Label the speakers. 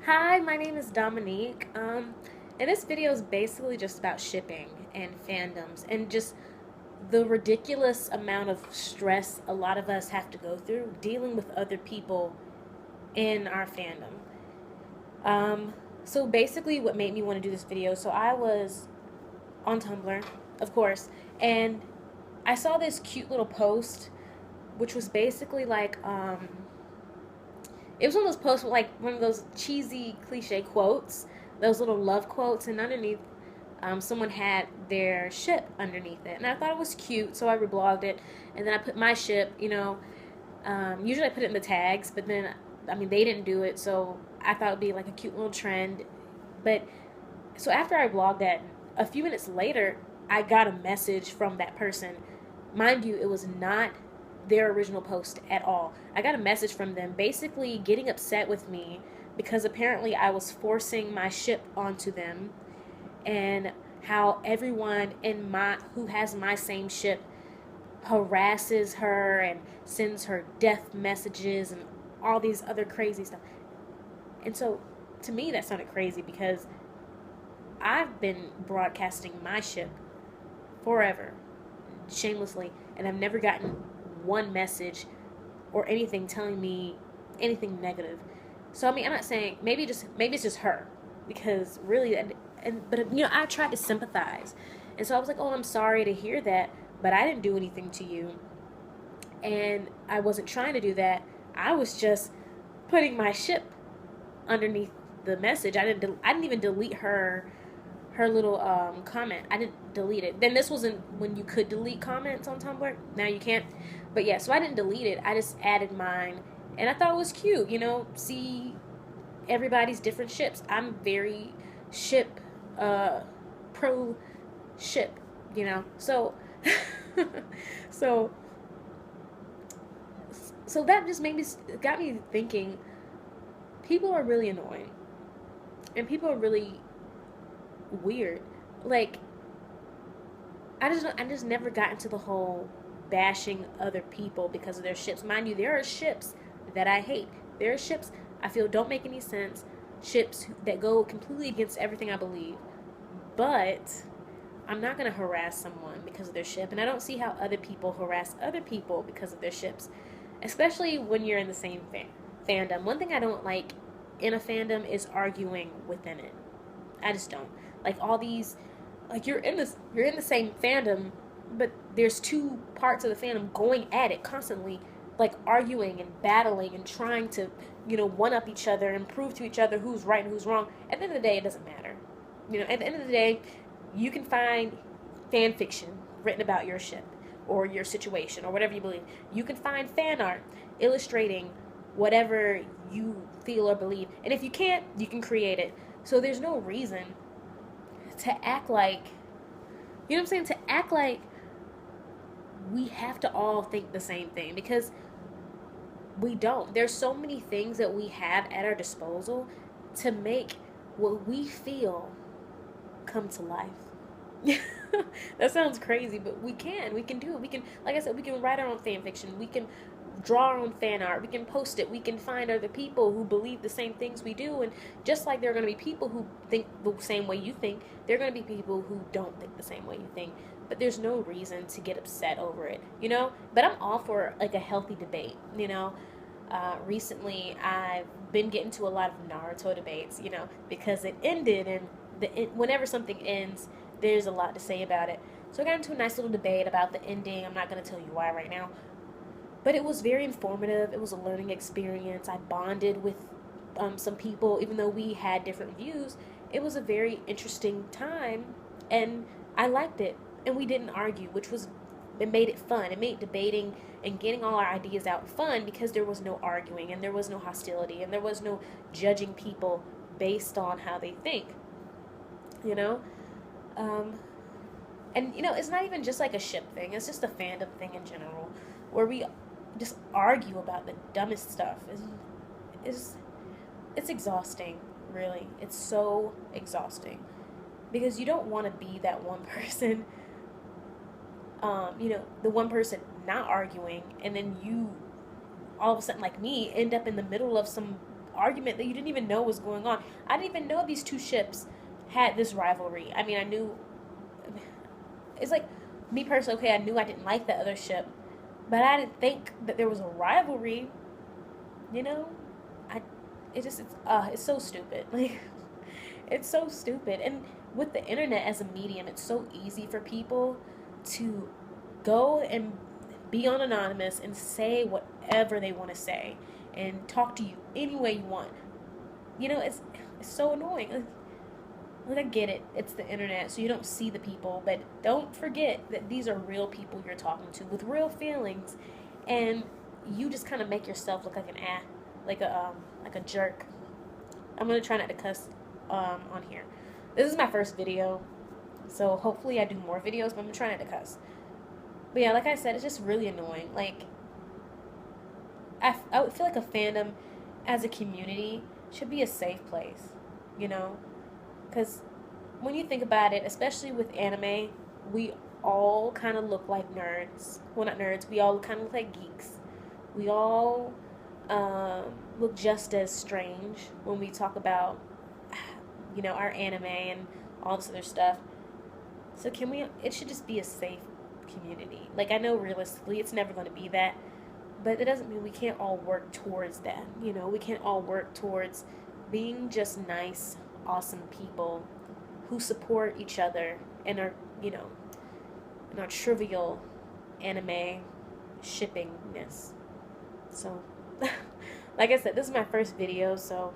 Speaker 1: Hi, my name is Dominique. And this video is basically just about shipping and fandoms and just the ridiculous amount of stress a lot of us have to go through dealing with other people in our fandom. Um, so basically, what made me want to do this video, so I was on Tumblr, of course, and I saw this cute little post, which was basically like, it was one of those posts with like one of those cheesy cliche quotes, those little love quotes, and underneath, someone had their ship underneath it, and I thought it was cute, so I reblogged it, and then I put my ship. Usually I put it in the tags, but then I mean they didn't do it, so I thought it'd be like a cute little trend. But so after I blogged that, a few minutes later, I got a message from that person. Mind you, it was not their original post at all. I got a message from them basically getting upset with me because apparently I was forcing my ship onto them, and how everyone in my who has my same ship harasses her and sends her death messages and all these other crazy stuff. And so to me that sounded crazy because I've been broadcasting my ship forever, shamelessly, and I've never gotten one message or anything telling me anything negative. So I mean, I'm not saying maybe it's just her, because really, but I tried to sympathize, and so I was like, oh, I'm sorry to hear that, but I didn't do anything to you, and I wasn't trying to do that. I was just putting my ship underneath the message. I didn't even delete her little comment. I didn't delete it. Then this wasn't when you could delete comments on Tumblr. Now you can't. But yeah, so I didn't delete it. I just added mine, and I thought it was cute. See everybody's different ships. I'm very ship pro ship. So so so that just got me thinking. People are really annoying, and people are really weird. Like, I just never got into the whole bashing other people because of their ships. Mind you, there are ships that I hate. There are ships I feel don't make any sense. Ships that go completely against everything I believe. But I'm not gonna harass someone because of their ship, and I don't see how other people harass other people because of their ships, especially when you're in the same fandom. One thing I don't like in a fandom is arguing within it. I just don't like all these. Like, you're in the same fandom, but there's two parts of the fandom going at it constantly, like arguing and battling and trying to one up each other and prove to each other who's right and who's wrong. At the end of the day, it doesn't matter. At the end of the day, you can find fan fiction written about your ship or your situation or whatever you believe. You can find fan art illustrating whatever you feel or believe, and if you can't, you can create it. So there's no reason to act like, what I'm saying, to act like we have to all think the same thing, because we don't. There's so many things that we have at our disposal to make what we feel come to life. That sounds crazy, but we can do it. We can, like I said, we can write our own fan fiction. We can draw our own fan art. We can post it. We can find other people who believe the same things we do. And just like there are going to be people who think the same way you think, there are going to be people who don't think the same way you think. But there's no reason to get upset over it. But I'm all for like a healthy debate. Recently I've been getting to a lot of Naruto debates, because it ended, and whenever something ends, there's a lot to say about it. So I got into a nice little debate about the ending. I'm not going to tell you why right now, but it was very informative. It was a learning experience. I bonded with some people, even though we had different views. It was a very interesting time, and I liked it. And we didn't argue, it made it fun. It made debating and getting all our ideas out fun, because there was no arguing and there was no hostility and there was no judging people based on how they think. You know, um, and it's not even just like a ship thing. It's just a fandom thing in general, where we just argue about the dumbest stuff. Is it's exhausting, really. It's so exhausting, because you don't want to be that one person. The one person not arguing, and then you, all of a sudden, like me, end up in the middle of some argument that you didn't even know was going on. I didn't even know these two ships had this rivalry. I mean, I knew it's like me personally. Okay, I knew I didn't like the other ship, but I didn't think that there was a rivalry. You know, I it's so stupid. Like it's so stupid. And with the internet as a medium, it's so easy for people to go and be on anonymous and say whatever they want to say and talk to you any way you want. You know, it's so annoying. Like I get it, it's the internet, so you don't see the people, but don't forget that these are real people you're talking to with real feelings, and you just kind of make yourself look like an like a jerk. I'm gonna try not to cuss on here. This is my first video, so hopefully I do more videos, but I'm gonna try not to cuss. But yeah, like I said, it's just really annoying. Like I would feel like a fandom as a community should be a safe place, you know? Because when you think about it, especially with anime, we all kind of look like nerds. Well, not nerds. We all kind of look like geeks. We all look just as strange when we talk about, you know, our anime and all this other stuff. So can we? It should just be a safe community. Like I know realistically, it's never going to be that, but it doesn't mean we can't all work towards that. You know, we can't all work towards being just nice, awesome people who support each other and are, you know, in our trivial anime shippingness. So, like I said, this is my first video, so